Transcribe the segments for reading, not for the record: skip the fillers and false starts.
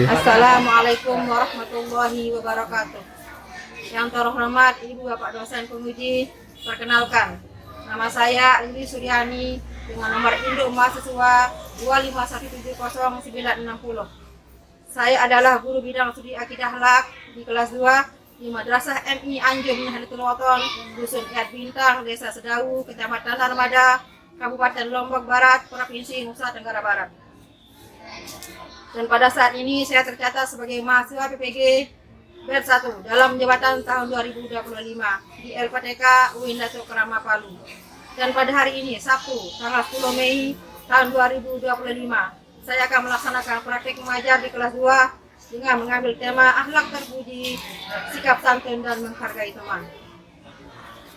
Assalamualaikum warahmatullahi wabarakatuh. Yang terhormat Ibu Bapak dosen penguji, perkenalkan nama saya Lili Suryani dengan nomor induk mahasiswa 251700960. Saya adalah guru bidang studi akidah akhlak di kelas 2 di Madrasah MI Anjum Nahdlatul Wathon, Dusun Iat Bintang, Desa Sedawu, Kecamatan Armada, Kabupaten Lombok Barat, Provinsi Nusa Tenggara Barat. Dan pada saat ini saya tercatat sebagai mahasiswa PPG batch 1 dalam jabatan tahun 2025 di LPTK UIN Datuk Kerama Palu. Dan pada hari ini, Sabtu, tanggal 10 Mei tahun 2025, saya akan melaksanakan praktik mengajar di kelas 2 dengan mengambil tema akhlak terpuji, sikap santun dan menghargai teman.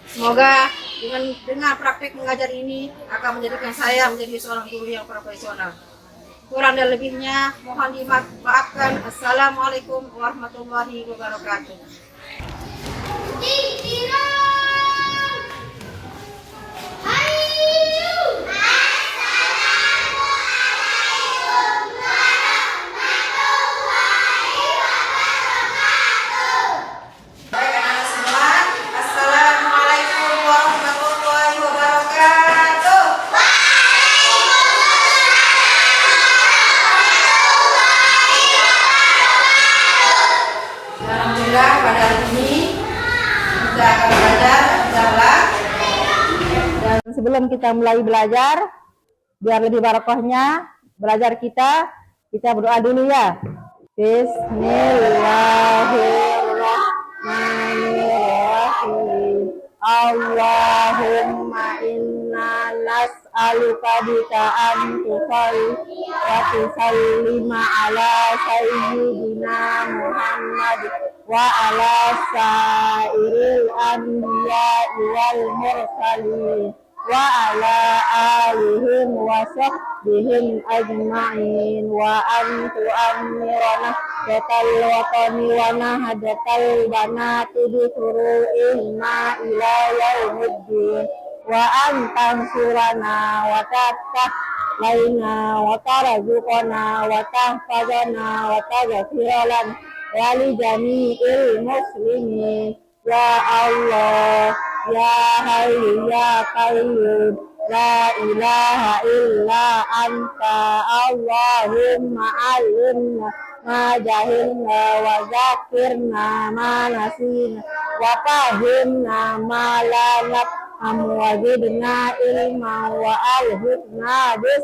Semoga dengan praktik mengajar ini akan menjadikan saya menjadi seorang guru yang profesional. Kurang dan lebihnya mohon dimaafkan. Assalamualaikum warahmatullahi wabarakatuh. Pada hari ini kita akan belajar akidah. Dan sebelum kita mulai belajar, biar lebih barokahnya belajar kita berdoa dulu ya. Bismillahirrahmanirrahim. Allahumma inna nas'aluka bika an tusallima ala sayyidina Muhammad wa ala sairil anbiya'i wal mursalin wa ala alihim wa sahbihim ajma'in wa an tu'ammirana batal watani wa nahadatal banati bi furu'ihima ila yaumiddin wa an tansurana wa tattah laina wa tarzuqana wa tahfazana wa taghfiralan wali jami'il muslimin ya Allah ya hayyu ya qayyum la ilaha illa anta Allahumma alimna ma jahilna wa zakirna ma nasina wa fahimna ma la nafhamu wa zidna ilma wa alhidna bis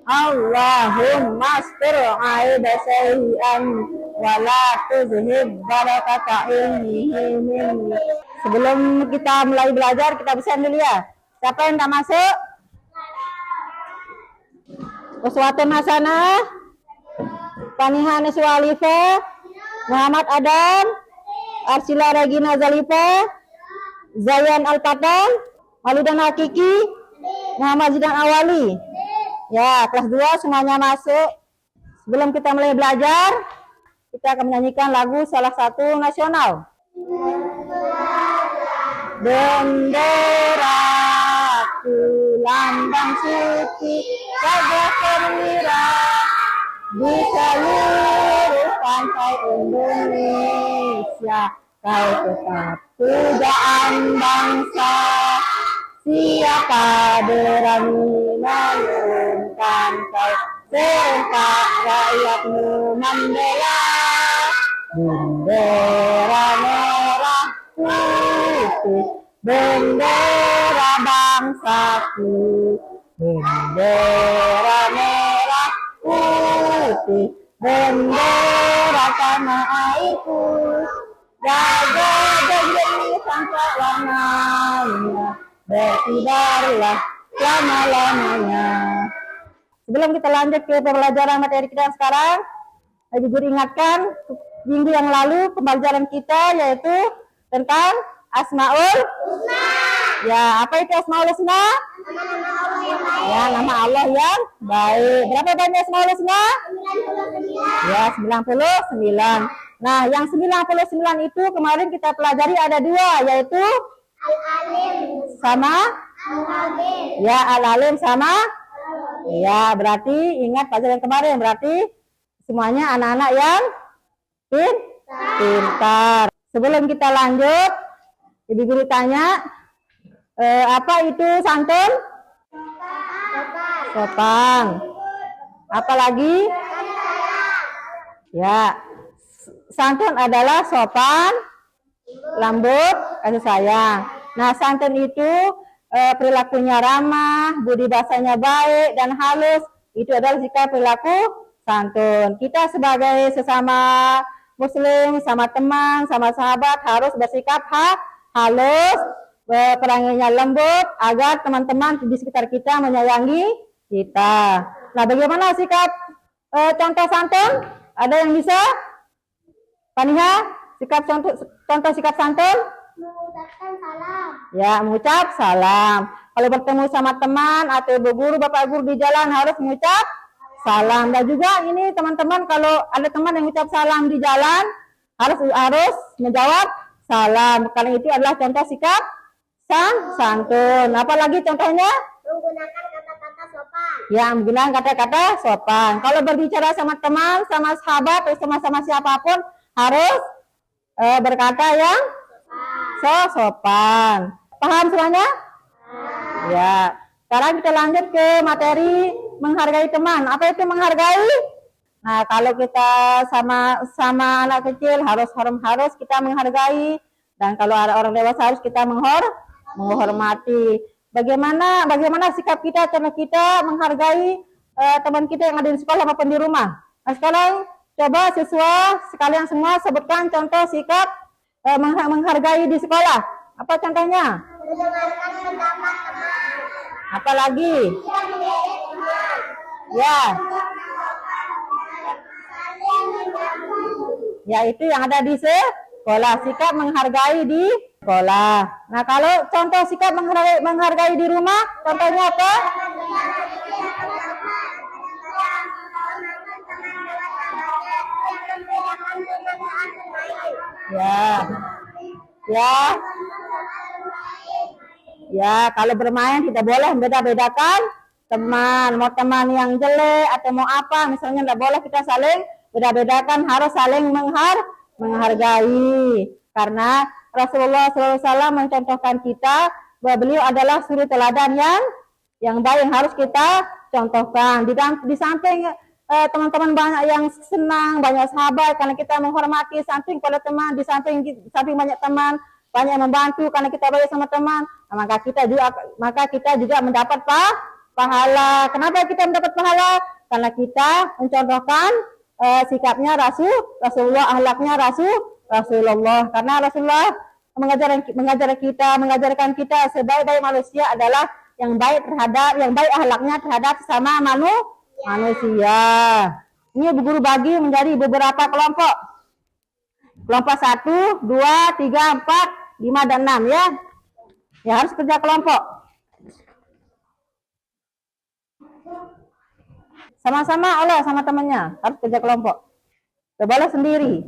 Allahumma astur aida sayyi'an wa la tuzhib barakata ilmihi minni. Sebelum kita mulai belajar, kita bersihin dulu ya. Siapa yang tak masuk? Uswatun hasanah, Panihan Iswalifa, Muhammad Adam, Arsila Regina Zalifa, Zayan Al-Fatan, Walidan Hakiki, Muhammad Zidan Awali. Ya, kelas 2 semuanya masuk. Sebelum kita mulai belajar, kita akan menyanyikan lagu salah satu nasional. Benderaku lambang suci, gagah perwira di seluruh pantai Indonesia. Kau tetap pujaan bangsa. Siapa berani mengurungkan kau, serta rakyatmu membela bendera merah putih, bendera bangsaku, bendera merah putih, bendera tanah airku, jaga janji sampai warnanya, berkibarlah lama-lamanya. Sebelum kita lanjut ke pembelajaran materi kita sekarang, saya juga ingatkan minggu yang lalu pembelajaran kita yaitu tentang Asmaul Husna. Ya, apa itu Asmaul Husna? Ya, nama Allah yang baik. Berapa banyak Asmaul Husna? 99. Ya, 99. Nah, yang 99 itu kemarin kita pelajari ada dua, yaitu Al-Alim sama Al-Habib. Ya, Al-Alim sama. Ya, berarti ingat pelajaran kemarin, berarti semuanya anak-anak yang pintar. Sebelum kita lanjut, Ibu Guru tanya, apa itu santun? Sopan. Apa lagi? Ya, santun adalah sopan, lembut, kasih sayang. Nah, santun itu perilakunya ramah, budi bahasanya baik dan halus. Itu adalah sikap perilaku santun. Kita sebagai sesama muslim, sama teman, sama sahabat harus bersikap halus, peranginya lembut agar teman-teman di sekitar kita menyayangi kita. Nah, bagaimana sikap contoh santun? Ada yang bisa? Paniha, sikap contoh sikap santun? Mengucapkan salam. Ya, mengucap salam. Kalau bertemu sama teman atau ibu guru, bapak guru di jalan harus mengucap salam. Dan juga ini teman-teman, kalau ada teman yang mengucap salam di jalan, harus menjawab salam. Karena itu adalah contoh sikap santun. Apalagi contohnya? Menggunakan kata-kata sopan. Ya, menggunakan kata-kata sopan. Kalau berbicara sama teman, sama sahabat, atau sama siapapun, harus berkata yang sopan. Paham semuanya? Ya. Sekarang kita lanjut ke materi menghargai teman. Apa itu menghargai? Nah, kalau kita sama anak kecil harus kita menghargai, dan kalau ada orang dewasa harus kita menghormati. Bagaimana sikap kita, cara kita menghargai teman kita yang ada di sekolah maupun di rumah. Nah, sekarang coba siswa sekalian semua sebutkan contoh sikap menghargai di sekolah. Apa contohnya? Mendengarkan pendapat teman. Apa lagi? Ya. Ya, itu yang ada di sekolah. Sikap menghargai di sekolah. Nah, kalau contoh sikap menghargai di rumah, contohnya apa? Ya, kalau bermain tidak boleh membeda-bedakan teman. Mau teman yang jelek atau mau apa, misalnya tidak boleh kita saling beda-bedakan, harus saling menghargai. Karena Rasulullah SAW mencontohkan kita bahwa beliau adalah suri teladan yang baik, yang harus kita contohkan. Di samping teman-teman banyak yang senang, banyak sahabat karena kita menghormati, samping pada teman, di samping banyak teman, banyak membantu karena kita baik sama teman, maka kita juga mendapat pahala. Kenapa kita mendapat pahala? Karena kita mencontohkan sikapnya Rasulullah, akhlaknya Rasulullah. Karena Rasulullah mengajarkan kita sebaik-baik manusia adalah yang baik akhlaknya terhadap sesama manusia. Ini Bu Guru bagi menjadi beberapa kelompok. Kelompok 1, 2, 3, 4, 5, dan 6 ya. Ya, harus kerja kelompok. Sama-sama oleh sama temannya, harus kerja kelompok. Tidak boleh sendiri.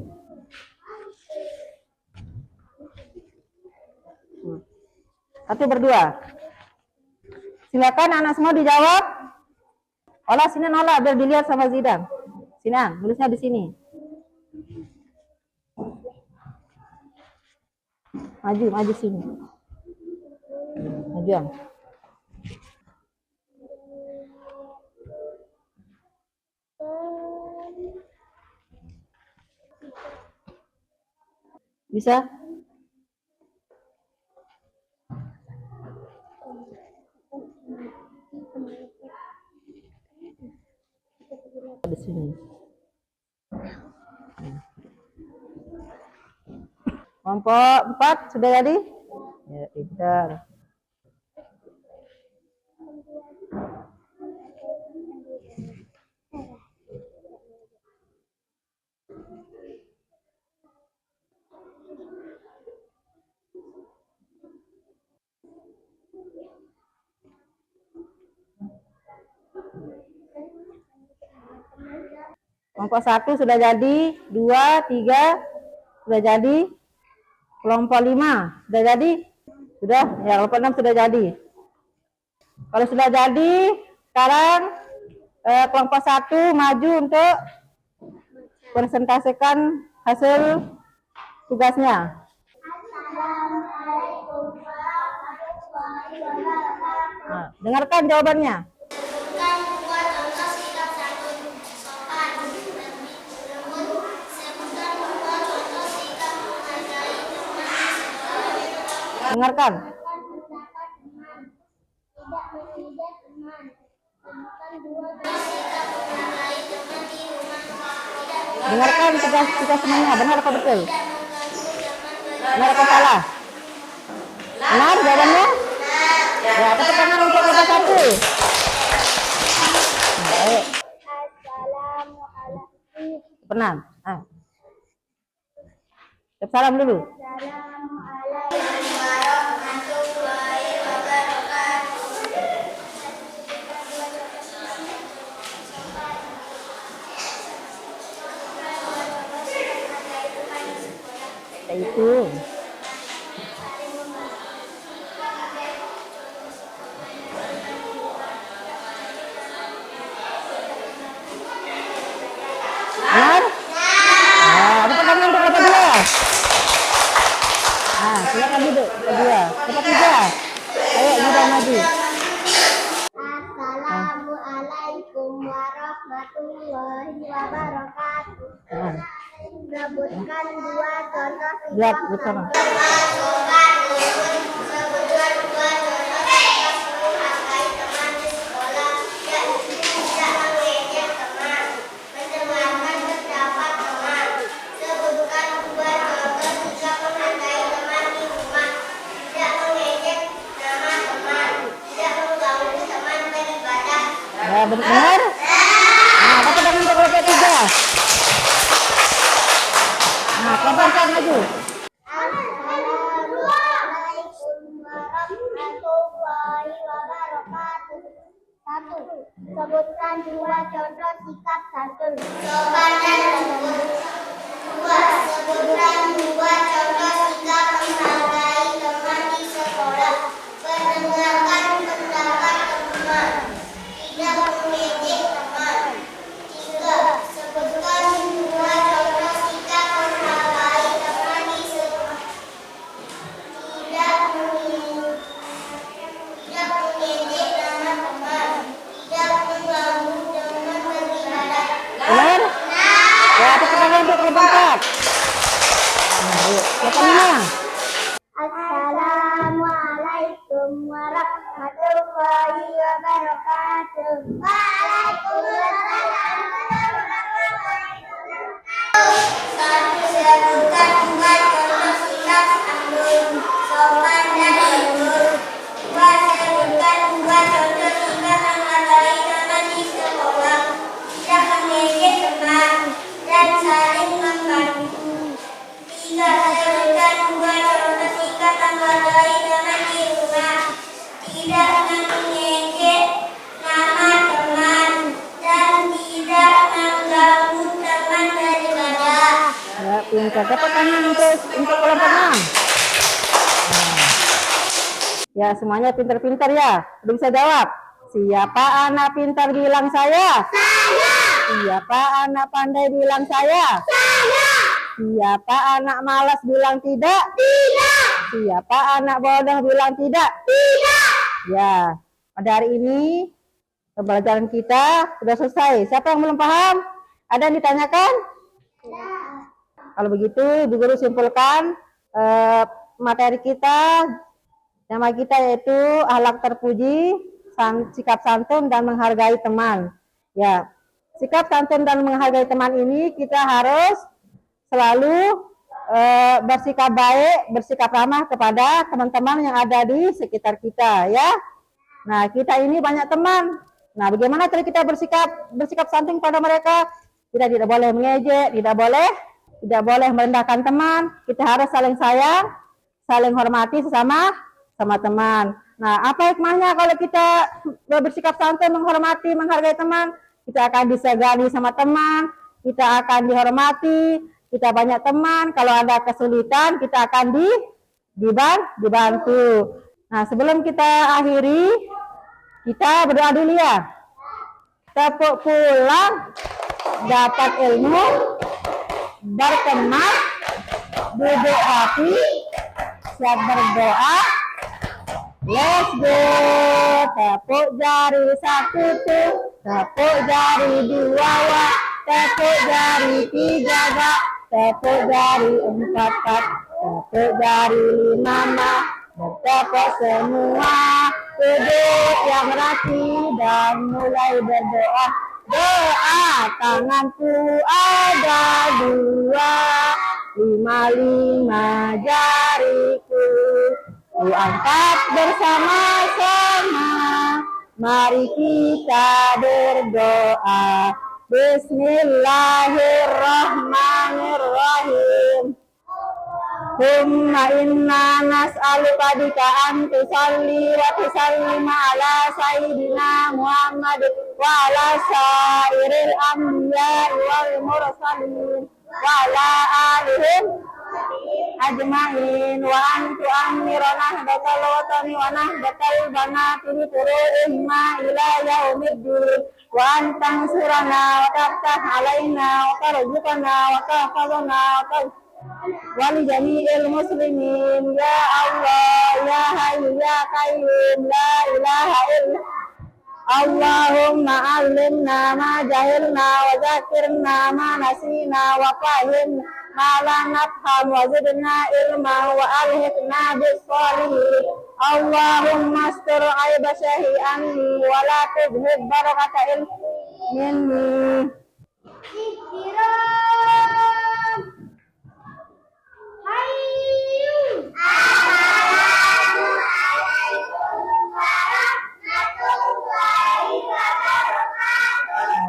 Satu berdua. Silakan anak semua dijawab. Olah sini nolak biar dilihat sama Zidan. Sini, tulisnya di sini. Maju sini. Maju. Bisa? Di sini. Kelompok 4 sudah jadi? Ya, pintar. Kelompok 1 sudah jadi, 2, 3 sudah jadi, kelompok 5 sudah jadi, sudah, ya kelompok 6 sudah jadi. Kalau sudah jadi, sekarang kelompok 1 maju untuk presentasikan hasil tugasnya. Nah, dengarkan jawabannya. Dengarkan. Dengarkan kita semuanya, benar atau betul? Benar atau salah? Benar jawabannya? Ya, tepuk tangan untuk kelompok 1. Baik. Benar. Ah. Salam dulu. Itu. Benar? Tepuk tangan untuk kelompok 2. Silakan duduk, kedua. Kelompok 3. Ayo, mudah maju. Assalamualaikum warahmatullahi wabarakatuh. Sebutkan 2 contoh Lihat bersama. Ya, benar. Nah, tepuk tangan untuk kelompok 3. Nah, kelompok 4 maju. Assalamualaikum warahmatullahi wabarakatuh. 1. Sebutkan 2 contoh sikap santun. Sopan dan lembut. 2. Sebutkan 2 contoh sikap menghargai teman di sekolah. Mendengarkan pendapat teman. Tidak mengejek teman. 3. Sebutkan 2 contoh sikap menghargai teman di sekolah. Tidak mengejek nama teman. Tidak mengganggu teman beribadah. Benar? Ya, tepuk tangan untuk kelompok 4. Nah, yuk. Kelompok 5. Assalamualaikum warahmatullahi wabarakatuh. Waalaikumsalam warahmatullahi wabarakatuh. 1. Sebutkan 2 contoh sikap santun, sopan dan lembut. 2. Sebutkan 2 contoh sikap menghargai teman di sekolah. Tidak mengejek teman dan saling membantu. 3. Sebutkan 2 contoh sikap menghargai teman di rumah. Tidak mengejek nama teman dan tidak mengganggu teman beribadah. Ya, pintar. Tepuk tangan untuk kelompok 6. Ya, semuanya pintar-pintar ya. Udah bisa jawab. Siapa anak pintar bilang saya? Saya. Siapa anak pandai bilang saya? Saya. Siapa anak malas bilang tidak? Tidak. Siapa anak bodoh bilang tidak? Tidak. Ya, pada hari ini pembelajaran kita sudah selesai. Siapa yang belum paham? Ada yang ditanyakan? Kalau begitu, Ibu Guru simpulkan materi kita. Nama kita yaitu akhlak terpuji, sikap santun dan menghargai teman. Ya, sikap santun dan menghargai teman ini kita harus selalu bersikap baik, bersikap ramah kepada teman-teman yang ada di sekitar kita, ya. Nah, kita ini banyak teman. Nah, bagaimana cara kita bersikap santun pada mereka? Kita tidak boleh mengejek, tidak boleh merendahkan teman. Kita harus saling sayang, saling hormati sama teman. Nah, apa hikmahnya kalau kita bersikap santun, menghormati, menghargai teman? Kita akan disegani sama teman, kita akan dihormati, kita banyak teman. Kalau ada kesulitan, kita akan dibantu. Nah, sebelum kita akhiri, kita berdoa dulu ya. Tepuk pulang, dapat ilmu, berkemas, duduk rapi, siap berdoa. Let's go. Tepuk jari satu tuh, tepuk jari dua wa, tepuk jari tiga ga, tepuk jari empat kat, tepuk jari lima ma, bertepuk semua. Duduk yang rapi dan mulai berdoa. Doa tanganku ada dua, lima jariku. Ku angkat bersama-sama, mari kita berdoa. Bismillahirrahmanirrahim. Humma inna nas'aluka bika an tusalli wa tusallima ala sayyidina Muhammad wa ala sairil anbiya wal mursalin wa ala alihim ajma'in wa antu amirana batal watani wa nahbatal banati furu'ihma ila yaumiddin wa antang surana wa taftah alaina wa tarjukana wa tahfazana wa wali jami'il muslimin ya Allah ya hayyu ya qayyum la ilaha illa Allahumma allimna ma jahilna wa zakirna ma nasina wa fahimna ma la nafham wa zidna ilma wa alhiqna bis salihin. Allahumma astur aiba syahi'an wa la tubhib barakata ilmin.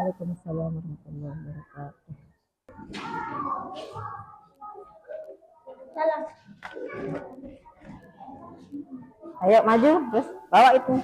Waalaikumsalam warahmatullahi wabarakatuh. Ayo maju, terus bawa itu.